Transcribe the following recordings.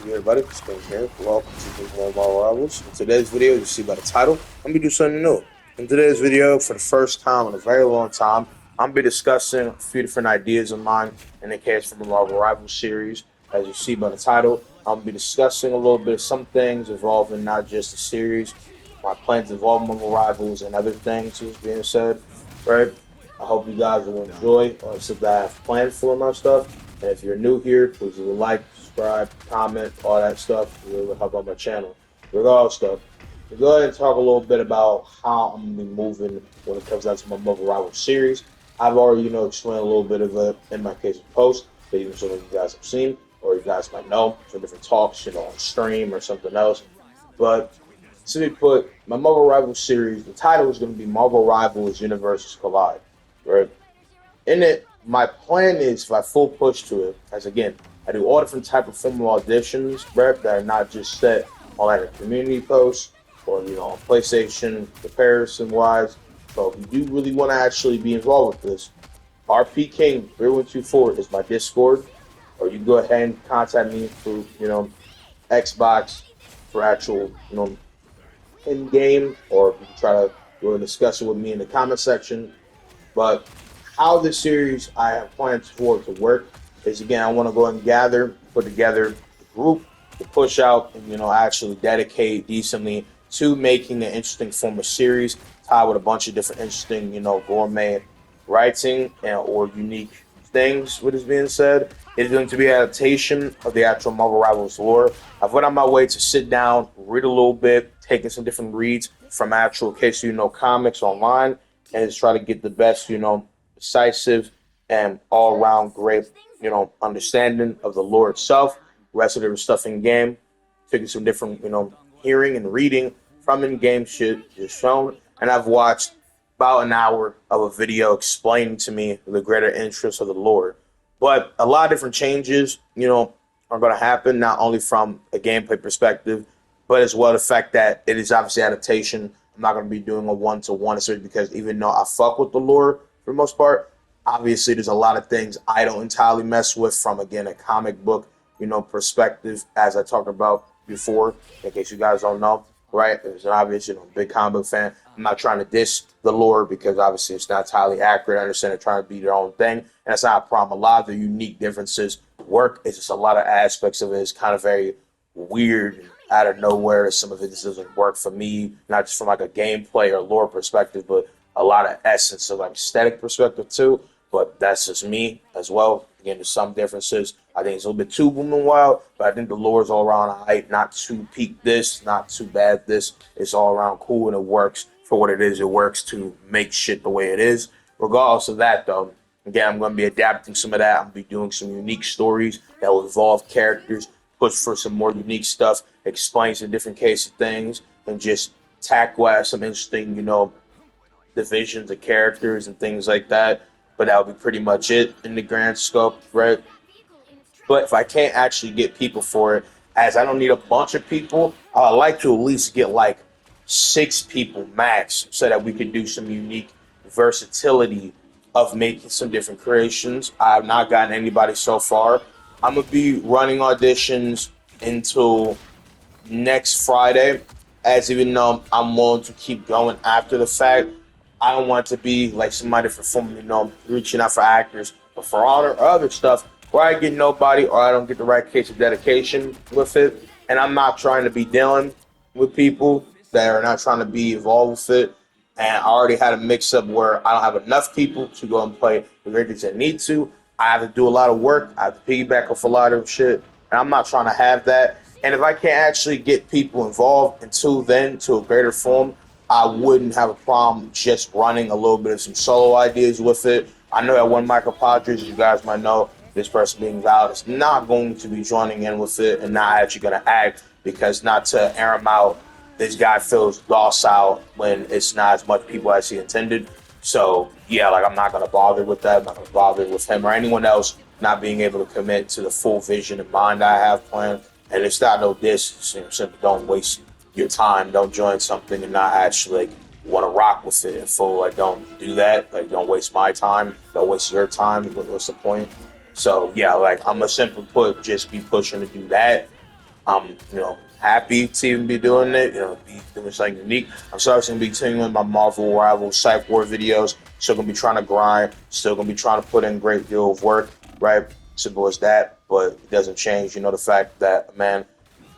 Hey everybody, Godsking here. Welcome to the One of Our Rivals. In today's video, you see by the title, I'm gonna do something new. In today's video, for the first time in a very long time, I'm gonna be discussing a few different ideas of mine in the case from the Marvel Rivals series. As you see by the title, I'm gonna be discussing a little bit of some things involving not just the series, my plans involving Marvel Rivals and other things is being said. Right? I hope you guys will enjoy or stuff that I have planned for my stuff. And if you're new here, please leave a like, subscribe, comment, all that stuff. It really help out my channel. Regardless, stuff. We'll go ahead and talk a little bit about how I'm gonna be moving when it comes down to my Marvel Rival series. I've already, explained a little bit of it in my case of post that even some of you guys have seen or you guys might know from different talks, on stream or something else. But simply put, my Marvel Rival series, the title is going to be Marvel Rivals Universes Collide, right? In it, my plan is if I full push to it, as again, I do all different type of formal auditions, right, that are not just set on like a community post or on PlayStation comparison wise. So if you do really want to actually be involved with this, RP King 3124 is my Discord, or you can go ahead and contact me through Xbox for actual in game, or you can try to do a discussion with me in the comment section. But how this series I have planned for it to work is again, I want to go and put together a group to push out and actually dedicate decently to making an interesting form of series tied with a bunch of different interesting gourmet writing and or unique things. What is being said is going to be an adaptation of the actual Marvel Rivals lore. I've went on my way to sit down, read a little bit, taking some different reads from actual case comics online, and just try to get the best decisive and all around great understanding of the lore itself. Rest of the stuff in game, taking some different hearing and reading from in game shit just shown, and I've watched about an hour of a video explaining to me the greater interest of the lore. But a lot of different changes, are going to happen not only from a gameplay perspective, but as well the fact that it is obviously adaptation. I'm not going to be doing a one-to-one, especially because even though I fuck with the lore for the most part, obviously there's a lot of things I don't entirely mess with from, again, a comic book, perspective, as I talked about before, in case you guys don't know, right? As an obvious, big comic book fan. I'm not trying to diss the lore because obviously it's not entirely accurate. I understand they're trying to be their own thing, and that's not a problem. A lot of the unique differences work. It's just a lot of aspects of it is kind of very weird out of nowhere. Some of it just doesn't work for me, not just from like a gameplay or lore perspective, but a lot of essence of like aesthetic perspective too. But that's just me as well. Again, there's some differences. I think it's a little bit too boom and wild, but I think the lore is all around hype. Not too peak this, not too bad this. It's all around cool and it works for what it is. It works to make shit the way it is. Regardless of that, though, again, I'm going to be adapting some of that. I'm going to be doing some unique stories that will involve characters, push for some more unique stuff, explain some different case of things, and just tackle some interesting, divisions of characters and things like that. But that would be pretty much it in the grand scope, right? But if I can't actually get people for it, as I don't need a bunch of people, I like to at least get like 6 people max so that we can do some unique versatility of making some different creations. I have not gotten anybody so far. I'm going to be running auditions until next Friday, as even though I'm willing to keep going after the fact. I don't want to be like somebody for film, reaching out for actors, but for all the other stuff where I get nobody or I don't get the right case of dedication with it, and I'm not trying to be dealing with people that are not trying to be involved with it. And I already had a mix up where I don't have enough people to go and play the characters I need to. I have to do a lot of work. I have to piggyback off a lot of shit, and I'm not trying to have that. And if I can't actually get people involved until then to a greater form, I wouldn't have a problem just running a little bit of some solo ideas with it. I know that one Michael Padres, you guys might know, this person being valid, is not going to be joining in with it and not actually going to act because not to air him out, this guy feels docile when it's not as much people as he intended. So, yeah, like I'm not going to bother with that. I'm not going to bother with him or anyone else not being able to commit to the full vision and mind I have planned. And it's not no diss. Simply don't waste your time. Don't join something and not actually like want to rock with it in full. Like, don't do that. Like, don't waste my time. Don't waste your time. What's the point? So, yeah, like, I'm a simple put, just be pushing to do that. I'm, happy to even be doing it, be doing something unique. I'm still going to be continuing my Marvel Rivals Psych War videos. Still going to be trying to grind. Still going to be trying to put in a great deal of work, right? Simple as that. But it doesn't change, the fact that, man,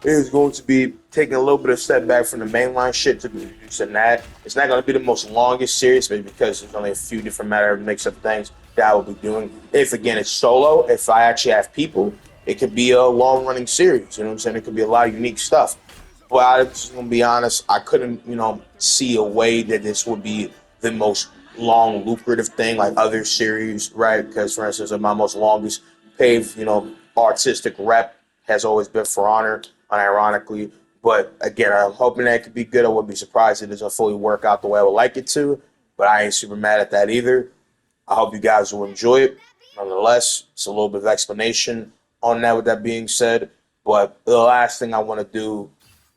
is going to be taking a little bit of step back from the mainline shit to be using that. It's not going to be the most longest series, maybe because there's only a few different matter of mix up things that I will be doing. If again it's solo, if I actually have people, it could be a long running series. You know what I'm saying? It could be a lot of unique stuff. But I'm just gonna be honest, I couldn't, see a way that this would be the most long lucrative thing like other series, right? Because for instance, my most longest paved, artistic rep has always been For Honor, unironically. But again, I'm hoping that it could be good. I wouldn't be surprised if it doesn't fully work out the way I would like it to. But I ain't super mad at that either. I hope you guys will enjoy it. Nonetheless, it's a little bit of explanation on that with that being said. But the last thing I want to do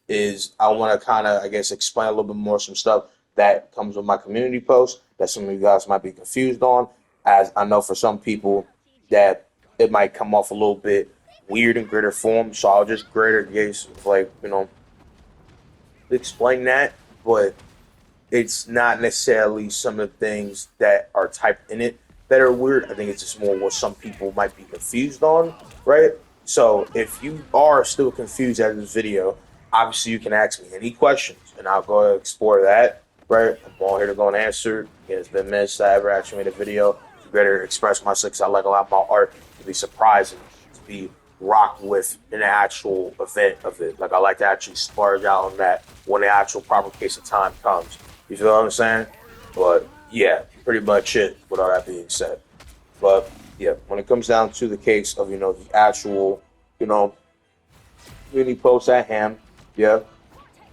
is I want to kind of, I guess, explain a little bit more some stuff that comes with my community post that some of you guys might be confused on. As I know for some people that it might come off a little bit weird in greater form. So I'll just greater case of like, explain that. But it's not necessarily some of the things that are typed in it that are weird. I think it's just more what some people might be confused on, right? So if you are still confused at this video, obviously you can ask me any questions and I'll go and explore that, right? I'm all here to go and answer. Again, it's been minutes that I ever actually made a video to better express myself because I like a lot of my art to be surprising, to be rocked with an actual event of it. Like I like to actually splurge out on that when the actual proper case of time comes. You feel what I'm saying? But yeah, pretty much it with all that being said. But yeah, when it comes down to the case of, the actual, community post at hand, yeah,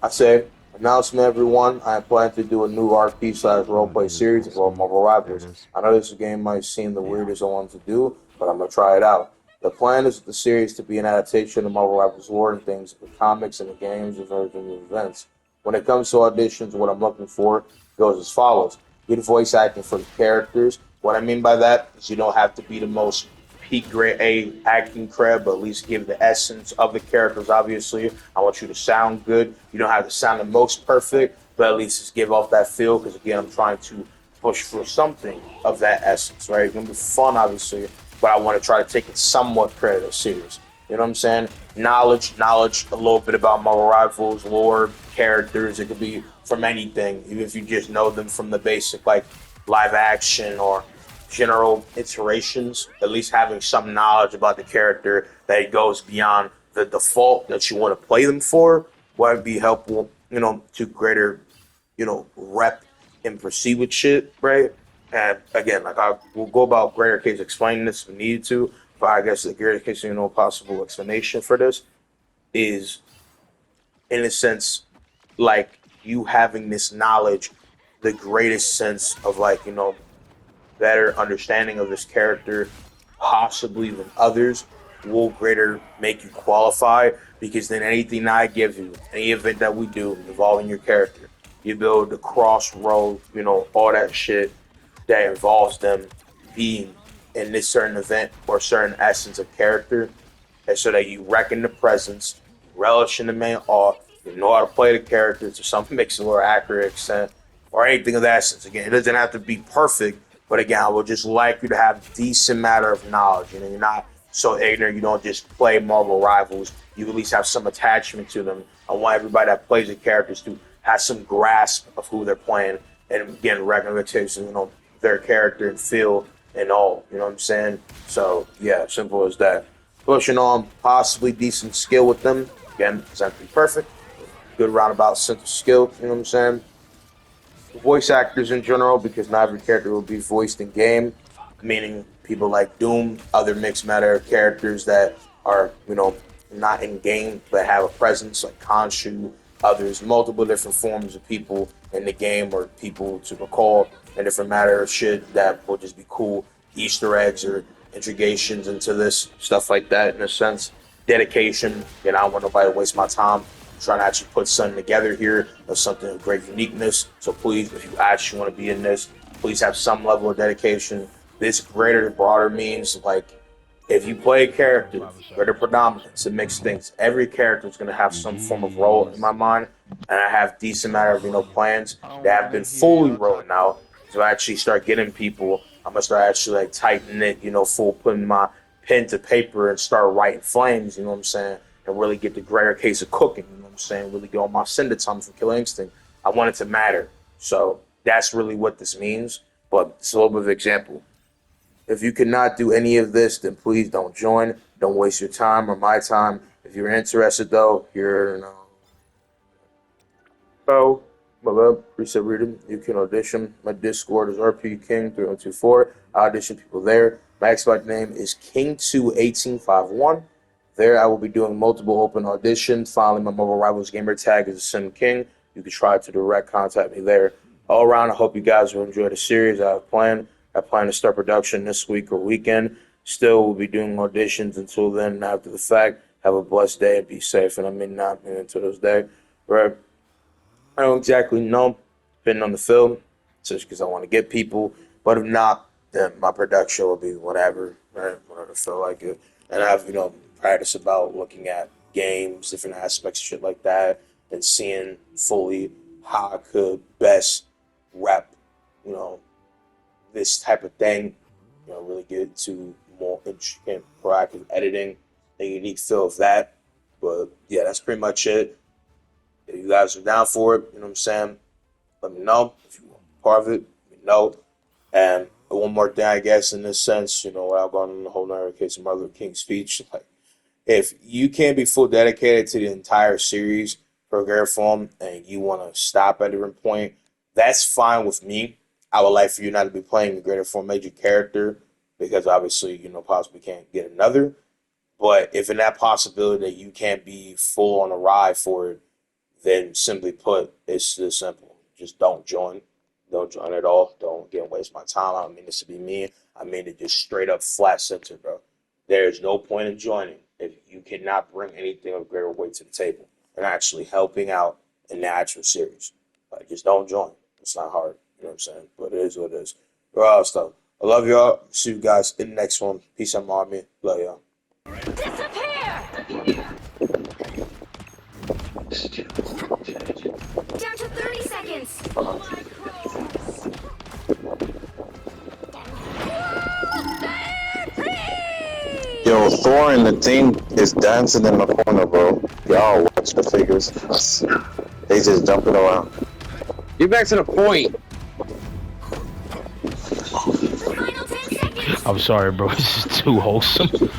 I say, announcement everyone, I plan to do a new RP slash roleplay series about Marvel Rivals. I know this game might seem the weirdest I want to do, but I'm going to try it out. The plan is for the series to be an adaptation of Marvel Rivals lore and things, the comics and the games and events. When it comes to auditions, what I'm looking for goes as follows. Get voice acting for the characters. What I mean by that is you don't have to be the most peak grade A acting cred, but at least give the essence of the characters, obviously. I want you to sound good. You don't have to sound the most perfect, but at least just give off that feel, because again, I'm trying to push for something of that essence, right? It's going to be fun, obviously, but I want to try to take it somewhat credit serious. You know what I'm saying? Knowledge, a little bit about Marvel Rivals, lore, characters. It could be from anything, even if you just know them from the basic, like live action or general iterations. At least having some knowledge about the character that goes beyond the default that you want to play them for would be helpful, to greater, rep and proceed with shit, right? And again, like I will go about greater case explaining this if we need to. But I guess the greater case, possible explanation for this is, in a sense, like you having this knowledge, the greatest sense of like, better understanding of this character, possibly than others, will greater make you qualify because then anything that I give you, any event that we do involving your character, you build the crossroad, all that shit that involves them being in this certain event or certain essence of character, and so that you reckon the presence, relish in the main awe, you know how to play the character to some mix a little accurate extent, or anything of that essence. Again, it doesn't have to be perfect, but again, I would just like you to have decent matter of knowledge. You're not so ignorant. You don't just play Marvel Rivals. You at least have some attachment to them. I want everybody that plays the characters to have some grasp of who they're playing, and again, recognize, their character and feel and all. You know what I'm saying? So yeah, simple as that. Pushing on possibly decent skill with them. Again, it's not to be perfect. Good roundabout sense of skill. You know what I'm saying? Voice actors in general, because not every character will be voiced in game, meaning people like Doom, other mixed matter characters that are, not in game but have a presence, like Khonshu, others, multiple different forms of people in the game or people to recall, and different matter of shit that will just be cool Easter eggs or integrations into this, stuff like that in a sense. Dedication, I don't want nobody to waste my time trying to actually put something together here of something of great uniqueness. So please, if you actually want to be in this, please have some level of dedication. This greater, broader means like if you play a character, greater predominance, it makes things. Every character is going to have some form of role in my mind, and I have decent amount of plans that have been fully rolled now. So I actually start getting people. I'm gonna start actually like typing it, full putting my pen to paper and start writing flames. You know what I'm saying? And really get the greater case of cooking. You know what I'm saying? Really go on my sender time for Killer Instinct. I want it to matter. So that's really what this means. But it's a little bit of example. If you cannot do any of this, then please don't join. Don't waste your time or my time. If you're interested, though, oh, my love, preset reading. You can audition. My Discord is RP King 3124. I audition people there. My Xbox name is King21851. There, I will be doing multiple open auditions. Finally, my mobile rivals gamer tag is Sim King. You can try to direct contact me there. All around, I hope you guys will enjoy the series. I plan to start production this week or weekend. Still, we'll be doing auditions until then. After the fact, have a blessed day and be safe. And I may not be into those days. Right? I don't exactly know, depending on the film, just because I want to get people. But if not, then my production will be whatever, right? Whatever I feel like it. And I've, practice about looking at games, different aspects, shit like that, and seeing fully how I could best rep, you know, this type of thing. Really get to more intricate, proactive editing, a unique feel of that. But yeah, that's pretty much it. If you guys are down for it, you know what I'm saying? Let me know. If you want part of it, let me know. And one more thing, I guess, in this sense, without going on the whole nother case of Martin Luther King's speech, like, if you can't be full dedicated to the entire series for Garrett form and you want to stop at a different point, that's fine with me. I would like for you not to be playing the greater form major character because obviously, possibly can't get another. But if in that possibility that you can't be full on a ride for it, then simply put, it's this simple. Just don't join. Don't join at all. Don't get waste my time. I don't mean this to be mean. I mean it just straight up flat center, bro. There's no point in joining if you cannot bring anything of greater weight to the table and actually helping out in the actual series. Like, just don't join. It's not hard. You know what I'm saying? But it is what it is. All stuff. I love y'all. See you guys in the next one. Peace out, mommy. Love y'all. Disappear! Down to 30 seconds! Yo, Thor and the team is dancing in the corner, bro. Y'all watch the figures. They just jumping around. Get back to the point. The final 10 seconds! I'm sorry, bro. This is too wholesome.